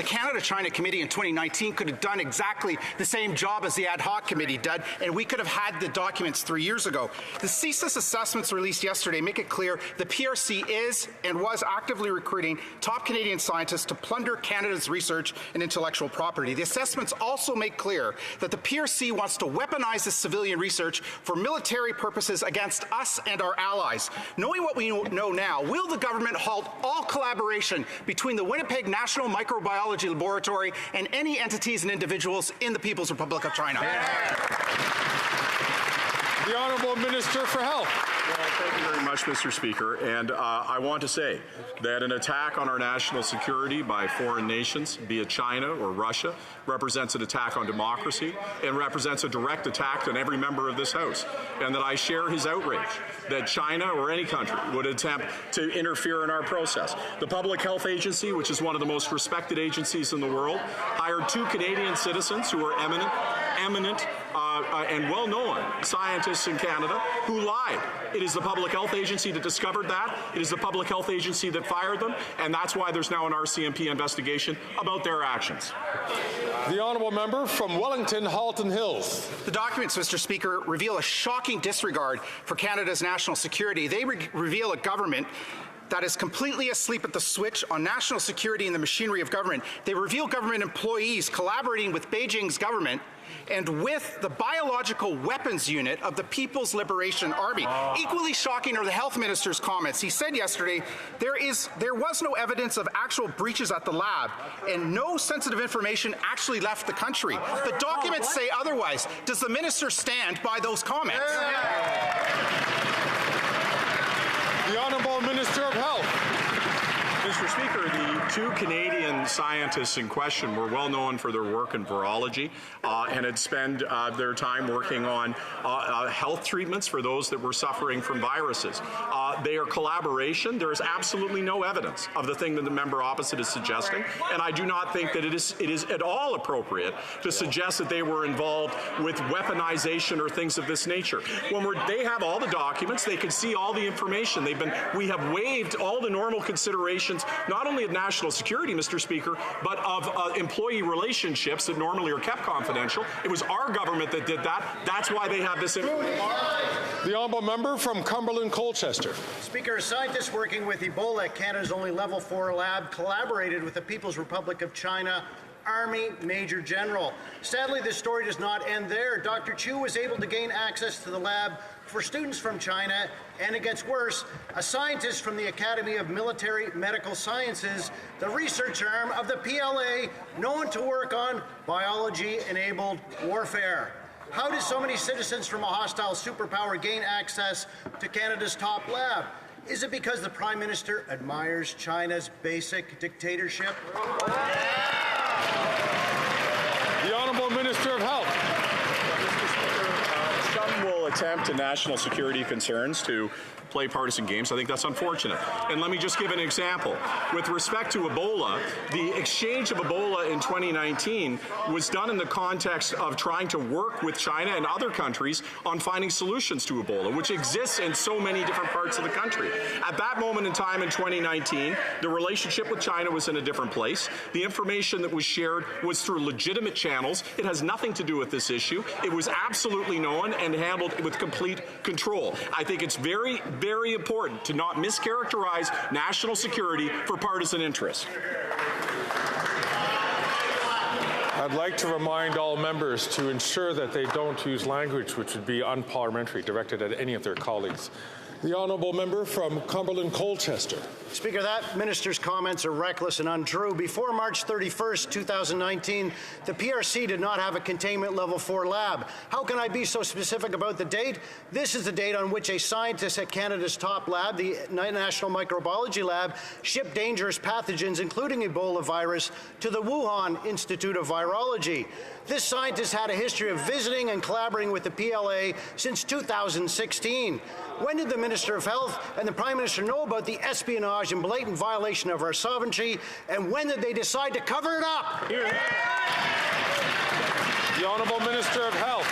the Canada-China Committee in 2019 could have done exactly the same job as the ad hoc committee did, and we could have had the documents 3 years ago. The ceaseless assessments released yesterday make it clear the PRC is and was actively recruiting top Canadian scientists to plunder Canada's research and intellectual property. The assessments also make clear that the PRC wants to weaponize this civilian research for military purposes against us and our allies. Knowing what we know now, will the government halt all collaboration between the Winnipeg National Microbiology Laboratory and any entities and individuals in the People's Republic of China? The Honourable Minister for Health. Well, thank you very much, Mr. Speaker. And I want to say that an attack on our national security by foreign nations, be it China or Russia, represents an attack on democracy and represents a direct attack on every member of this House. And that I share his outrage that China or any country would attempt to interfere in our process. The Public Health Agency, which is one of the most respected agencies in the world, hired 2 Canadian citizens who are eminent and well-known scientists in Canada who lied. It is the Public Health Agency that discovered that. It is the Public Health Agency that fired them, and that's why there's now an RCMP investigation about their actions. The Honourable Member from Wellington, Halton Hills. The documents, Mr. Speaker, reveal a shocking disregard for Canada's national security. They reveal a government that is completely asleep at the switch on national security and the machinery of government. They reveal government employees collaborating with Beijing's government and with the biological weapons unit of the People's Liberation Army. Equally shocking are the health minister's comments. He said yesterday there was no evidence of actual breaches at the lab and no sensitive information actually left the country. The documents say otherwise. Does the minister stand by those comments? The Honourable Minister of Health. Mr. Speaker, the 2 Canadian scientists in question were well known for their work in virology and had spent their time working on health treatments for those that were suffering from viruses. They are collaboration. There is absolutely no evidence of the thing that the member opposite is suggesting, and I do not think that it is at all appropriate to suggest that they were involved with weaponization or things of this nature. They have all the documents, they can see all the information. We have waived all the normal considerations, not only of national security, Mr. Speaker, but of employee relationships that normally are kept confidential. It was our government that did that. That's why they have this information. The Honourable Member from Cumberland, Colchester. Speaker, scientists working with Ebola at Canada's only Level 4 lab collaborated with the People's Republic of China Army Major General. Sadly, this story does not end there. Dr. Chu was able to gain access to the lab for students from China, and it gets worse. A scientist from the Academy of Military Medical Sciences, the research arm of the PLA, known to work on biology-enabled warfare. How did so many citizens from a hostile superpower gain access to Canada's top lab? Is it because the Prime Minister admires China's basic dictatorship? The Honourable Minister of Health. Some will attempt to national security concerns to play partisan games. I think that's unfortunate. And let me just give an example. With respect to Ebola, the exchange of Ebola in 2019 was done in the context of trying to work with China and other countries on finding solutions to Ebola, which exists in so many different parts of the country. At that moment in time in 2019, the relationship with China was in a different place. The information that was shared was through legitimate channels. It has nothing to do with this issue. It was absolutely known and handled with complete control. I think it's very, very important to not mischaracterize national security for partisan interests. I'd like to remind all members to ensure that they don't use language which would be unparliamentary directed at any of their colleagues. The Honourable Member from Cumberland, Colchester. Speaker, that minister's comments are reckless and untrue. Before March 31st, 2019, the PRC did not have a containment level 4 lab. How can I be so specific about the date? This is the date on which a scientist at Canada's top lab, the National Microbiology Lab, shipped dangerous pathogens, including Ebola virus, to the Wuhan Institute of Virology. This scientist had a history of visiting and collaborating with the PLA since 2016. When did the Minister of Health and the Prime Minister know about the espionage and blatant violation of our sovereignty, and when did they decide to cover it up? The Honourable Minister of Health.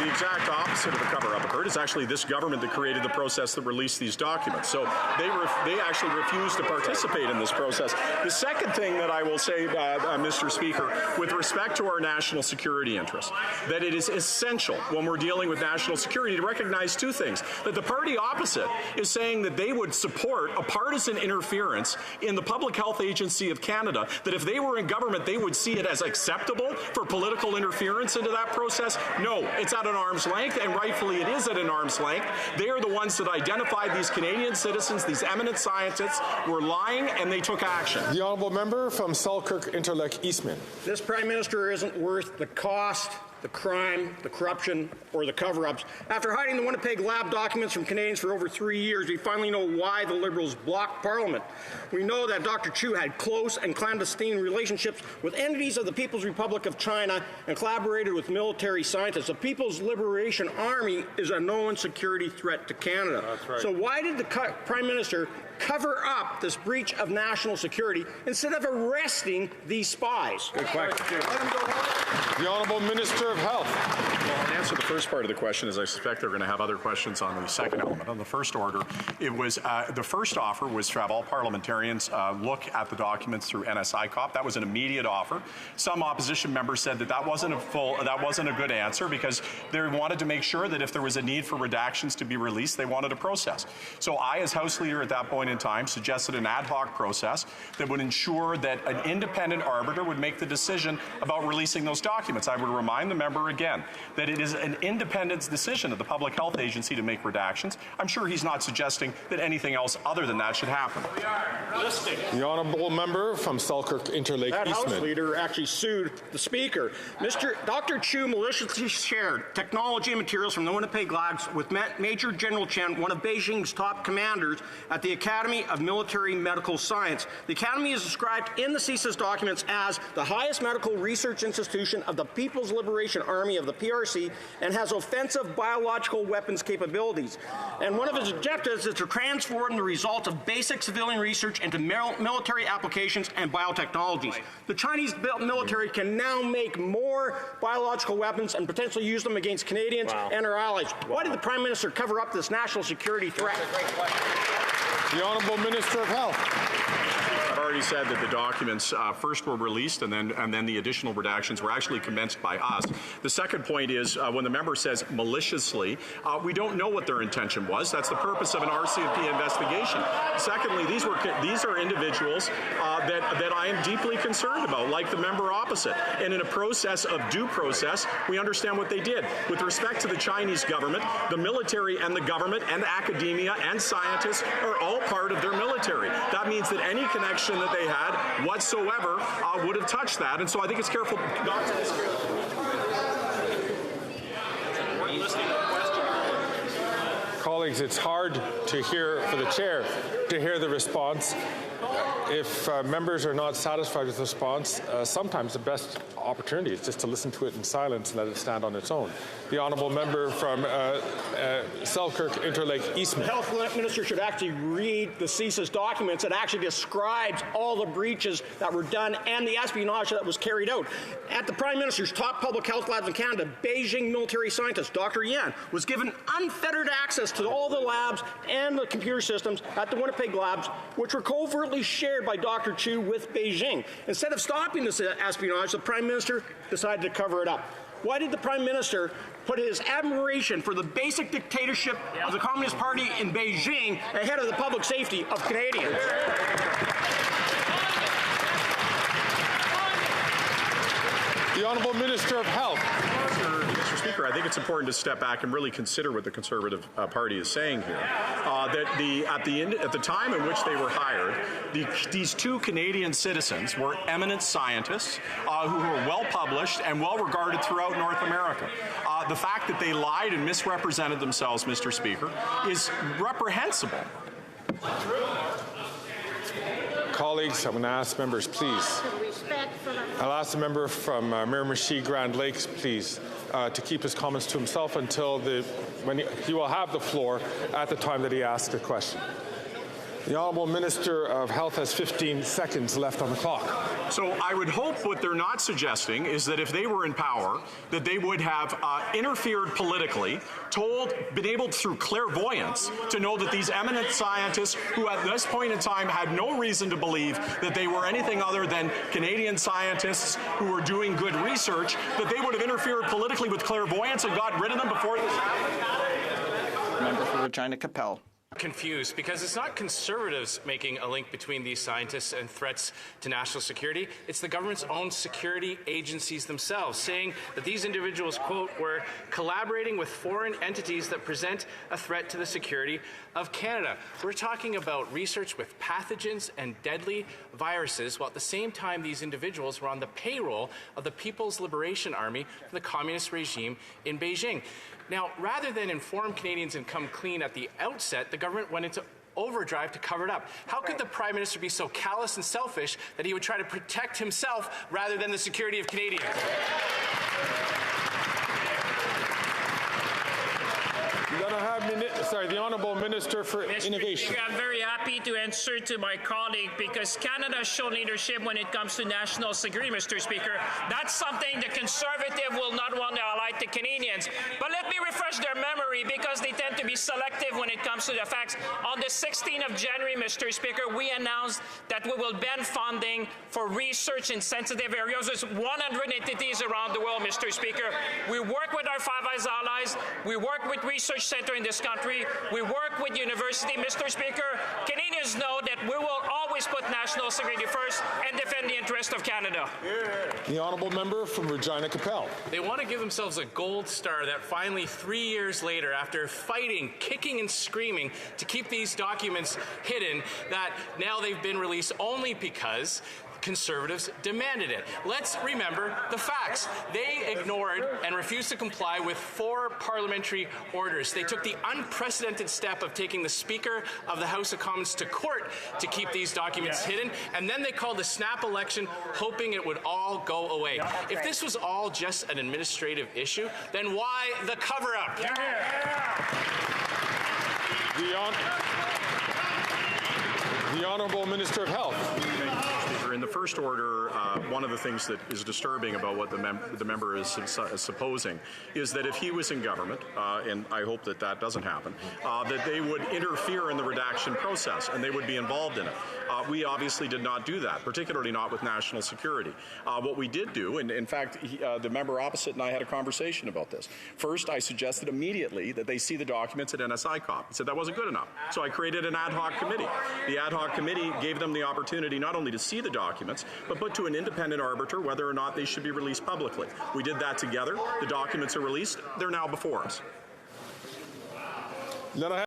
the exact opposite of a cover-up occurred. It's actually this government that created the process that released these documents. So they actually refused to participate in this process. The second thing that I will say, Mr. Speaker, with respect to our national security interests, that it is essential when we're dealing with national security to recognize two things. That the party opposite is saying that they would support a partisan interference in the Public Health Agency of Canada, that if they were in government, they would see it as acceptable for political interference into that process. No, it's at an arm's length, and rightfully it is at an arm's length. They are the ones that identified these Canadian citizens, these eminent scientists, were lying, and they took action. The honourable member from Selkirk Interlake Eastman. This Prime Minister isn't worth the cost, the crime, the corruption, or the cover-ups. After hiding the Winnipeg lab documents from Canadians for over 3 years, we finally know why the Liberals blocked Parliament. We know that Dr. Chu had close and clandestine relationships with entities of the People's Republic of China and collaborated with military scientists. The People's Liberation Army is a known security threat to Canada. That's right. So why did the Prime Minister cover up this breach of national security instead of arresting these spies? Good question. The Honourable Minister of Health. Well, I'll answer the first part of the question, as I suspect they're going to have other questions on the second element. On the first order, it was the first offer was to have all parliamentarians look at the documents through NSICOP. That was an immediate offer. Some opposition members said that wasn't a good answer because they wanted to make sure that if there was a need for redactions to be released, they wanted a process. So I, as House Leader at that point in time, suggested an ad hoc process that would ensure that an independent arbiter would make the decision about releasing those documents. I would remind the member again that it is an independent decision of the Public Health Agency to make redactions. I'm sure he's not suggesting that anything else other than that should happen. The honourable member from Selkirk Interlake That Eastman. House Leader actually sued the Speaker. Dr. Chu maliciously shared technology and materials from the Winnipeg labs with Major General Chen, one of Beijing's top commanders at the Academy of Military Medical Science. The Academy is described in the CSIS documents as the highest medical research institution of the People's Liberation Army of the PRC and has offensive biological weapons capabilities. And one of its objectives is to transform the results of basic civilian research into military applications and biotechnologies. The Chinese military can now make more biological weapons and potentially use them against Canadians and our allies. Why did the Prime Minister cover up this national security threat? The Honourable Minister of Health. I've already said that the documents first were released and then the additional redactions were actually commenced by us. The second point is when the member says maliciously, we don't know what their intention was. That's the purpose of an RCMP investigation. Secondly, these are individuals that I am deeply concerned about, like the member opposite. And in a process of due process, we understand what they did. With respect to the Chinese government, the military and the government and academia and scientists are all part of their military. That means that any connection that they had whatsoever would have touched that. And so I think it's careful not to Colleagues, it's hard to hear, for the chair, to hear the response. If members are not satisfied with the response, sometimes the best opportunity is just to listen to it in silence and let it stand on its own. The honourable member from Selkirk Interlake Eastman. The Health Minister should actually read the CSIS documents. It actually describes all the breaches that were done and the espionage that was carried out. At the Prime Minister's top public health labs in Canada, Beijing military scientist Dr. Yan was given unfettered access to all the labs and the computer systems at the Winnipeg labs, which were covertly shared by Dr. Chu with Beijing. Instead of stopping this espionage, the Prime Minister decided to cover it up. Why did the Prime Minister put his admiration for the basic dictatorship of the Communist Party in Beijing ahead of the public safety of Canadians? The Honourable Minister of Health. Mr. Speaker, I think it's important to step back and really consider what the Conservative Party is saying here. That at the time in which they were hired, these two Canadian citizens were eminent scientists who were well published and well regarded throughout North America. The fact that they lied and misrepresented themselves, Mr. Speaker, is reprehensible. Colleagues, I'm going to ask members, please. I'll ask the member from Miramichi Grand Lakes, please, to keep his comments to himself until he will have the floor at the time that he asks a question. The Honourable Minister of Health has 15 seconds left on the clock. So I would hope what they're not suggesting is that if they were in power, that they would have interfered politically, been able through clairvoyance to know that these eminent scientists who at this point in time had no reason to believe that they were anything other than Canadian scientists who were doing good research, that they would have interfered politically with clairvoyance and got rid of them before this happened. Member for Regina Capel. Confused because it's not Conservatives making a link between these scientists and threats to national security. It's the government's own security agencies themselves saying that these individuals, quote, were collaborating with foreign entities that present a threat to the security of Canada. We're talking about research with pathogens and deadly viruses, while at the same time these individuals were on the payroll of the People's Liberation Army for the communist regime in Beijing. Now, rather than inform Canadians and come clean at the outset, the government went into overdrive to cover it up. How could the Prime Minister be so callous and selfish that he would try to protect himself rather than the security of Canadians? The Honourable Minister for Innovation. Speaker, I'm very happy to answer to my colleague because Canada has shown leadership when it comes to national security, Mr. Speaker. That's something the Conservative will not want to highlight to Canadians. But let me refresh their memory because they tend to be selective when it comes to the facts. On the 16th of January, Mr. Speaker, we announced that we will ban funding for research in sensitive areas. There's 100 entities around the world, Mr. Speaker. We work with our Five Eyes allies. We work with research centers in this country. We work with university, Mr. Speaker. Canadians know that we will always put national security first and defend the interest of Canada. The Honourable Member from Regina Capel. They want to give themselves a gold star that finally 3 years later, after fighting, kicking and screaming to keep these documents hidden, that now they've been released only because Conservatives demanded it. Let's remember the facts. They ignored and refused to comply with 4 parliamentary orders. They took the unprecedented step of taking the Speaker of the House of Commons to court to keep these documents hidden, and then they called a snap election hoping it would all go away. If this was all just an administrative issue, then why the cover-up? The Honourable Minister of Health. In the first order, one of the things that is disturbing about what the member is supposing is that if he was in government, and I hope that that doesn't happen, that they would interfere in the redaction process and they would be involved in it. We obviously did not do that, particularly not with national security. What we did do, and in fact, the member opposite and I had a conversation about this. First, I suggested immediately that they see the documents at NSICOP. He said that wasn't good enough. So I created an ad hoc committee. The ad hoc committee gave them the opportunity not only to see the documents, but put to an independent arbiter whether or not they should be released publicly. We did that together. The documents are released. They're now before us.